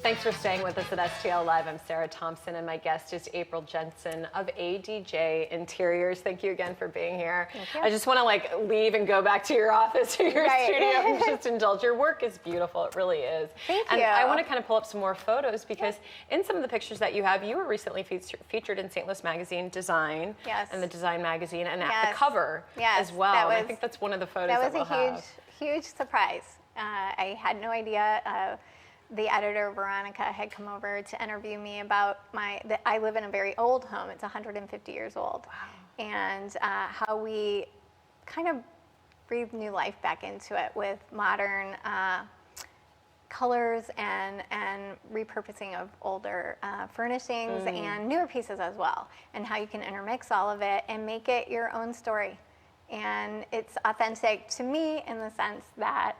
Thanks for staying with us at STL Live. I'm Sarah Thompson, and my guest is April Jensen of ADJ Interiors. Thank you again for being here. Thank you. I just want to leave and go back to your office or your studio and just indulge. Your work is beautiful. It really is. Thank and you. I want to kind of pull up some more photos because in some of the pictures that you have, you were recently featured in St. Louis Magazine Design and the Design Magazine and at the cover as well. And I think that's one of the photos that we'll have. That was a huge surprise. I had no idea. The editor, Veronica, had come over to interview me about I live in a very old home. It's 150 years old. Wow. And how we kind of breathed new life back into it with modern colors and repurposing of older furnishings and newer pieces as well, and how you can intermix all of it and make it your own story. And it's authentic to me in the sense that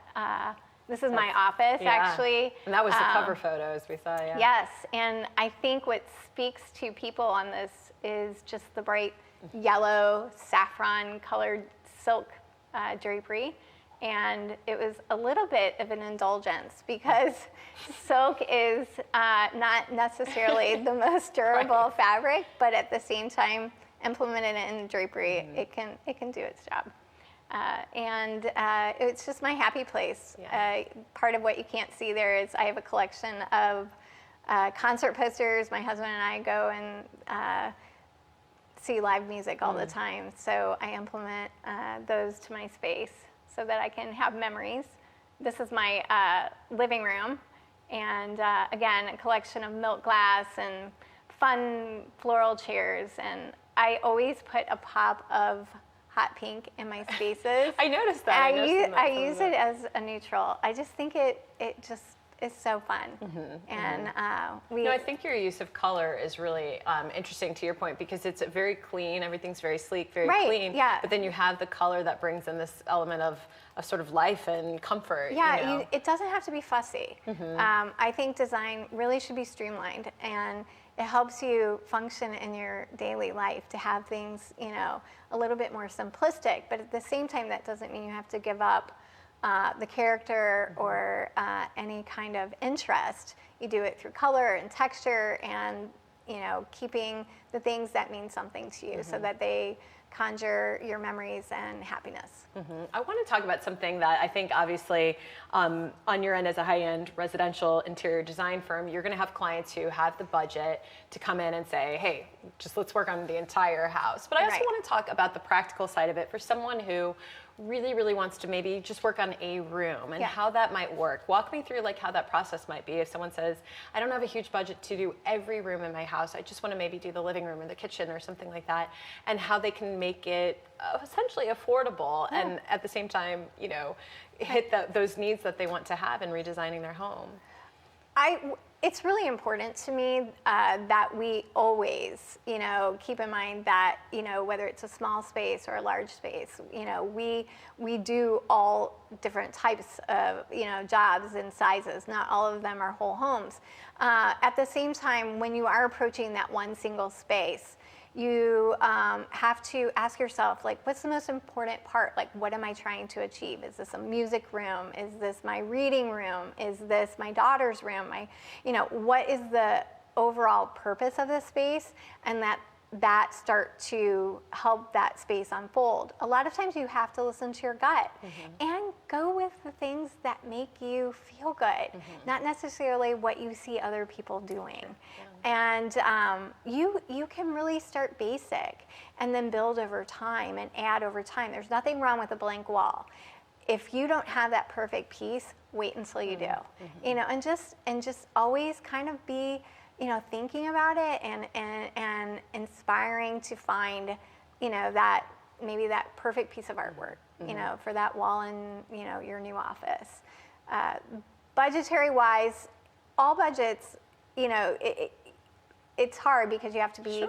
this is my office, actually. And that was the cover photos we saw, Yes, and I think what speaks to people on this is just the bright yellow, saffron-colored silk drapery. And it was a little bit of an indulgence because silk is not necessarily the most durable fabric, but at the same time, implemented in drapery, it can do its job. And it's just my happy place. Part of what you can't see there is I have a collection of concert posters. My husband and I go and see live music all the time. So I implement those to my space so that I can have memories. This is my living room. And again, a collection of milk glass and fun floral chairs. And I always put a pop of hot pink in my spaces. I noticed that. I use it as a neutral. I just think it just is so fun. And I think your use of color is really interesting to your point because it's very clean. Everything's very sleek, very clean. Yeah. But then you have the color that brings in this element of sort of life and comfort. Yeah, it doesn't have to be fussy. I think design really should be streamlined, and it helps you function in your daily life to have things, a little bit more simplistic. But at the same time, that doesn't mean you have to give up the character or any kind of interest. You do it through color and texture and, keeping the things that mean something to you so that they conjure your memories and happiness. I want to talk about something that I think obviously on your end as a high-end residential interior design firm, you're going to have clients who have the budget to come in and say, hey, just let's work on the entire house. But I also want to talk about the practical side of it for someone who really, really wants to maybe just work on a room and how that might work. Walk me through how that process might be if someone says, I don't have a huge budget to do every room in my house. I just want to maybe do the living room or the kitchen or something like that, and how they can make it essentially affordable and at the same time, hit those needs that they want to have in redesigning their home. It's really important to me that we always, keep in mind that, whether it's a small space or a large space, we do all different types of, jobs and sizes. Not all of them are whole homes. At the same time, when you are approaching that one single space, you have to ask yourself, what's the most important part? What am I trying to achieve? Is this a music room? Is this my reading room? Is this my daughter's room? What is the overall purpose of the space? And that start to help that space unfold. A lot of times you have to listen to your gut and go with the things that make you feel good, not necessarily what you see other people doing. And you can really start basic and then build over time and add over time. There's nothing wrong with a blank wall. If you don't have that perfect piece, wait until you do. And just always kind of be thinking about it and inspiring to find, that maybe that perfect piece of artwork, for that wall in, your new office. Budgetary wise, all budgets, it's hard because you have to be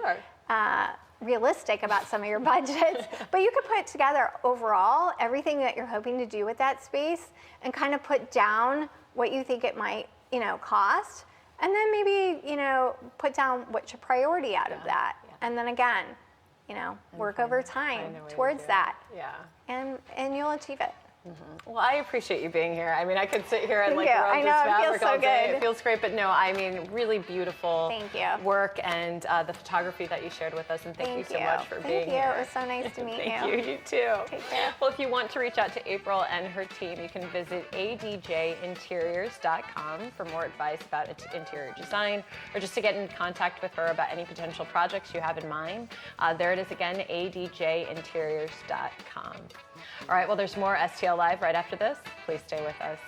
realistic about some of your budgets, but you could put together overall everything that you're hoping to do with that space and kind of put down what you think it might, cost. And then maybe, put down what's your priority out of that. And then again, work over time towards that. And you'll achieve it. Well, I appreciate you being here. I mean, I could sit here and Thank like you. rub I this know, it feels fabric so all day. good. It feels great, but no, I mean, really beautiful Thank you. work and the photography that you shared with us. And thank you so much for being Thank you. here. It was so nice to meet Thank you. you. You too. Take care. Well, if you want to reach out to April and her team, you can visit adjinteriors.com for more advice about interior design or just to get in contact with her about any potential projects you have in mind. There it is again, adjinteriors.com. All right, well, there's more STL Live right after this. Please stay with us.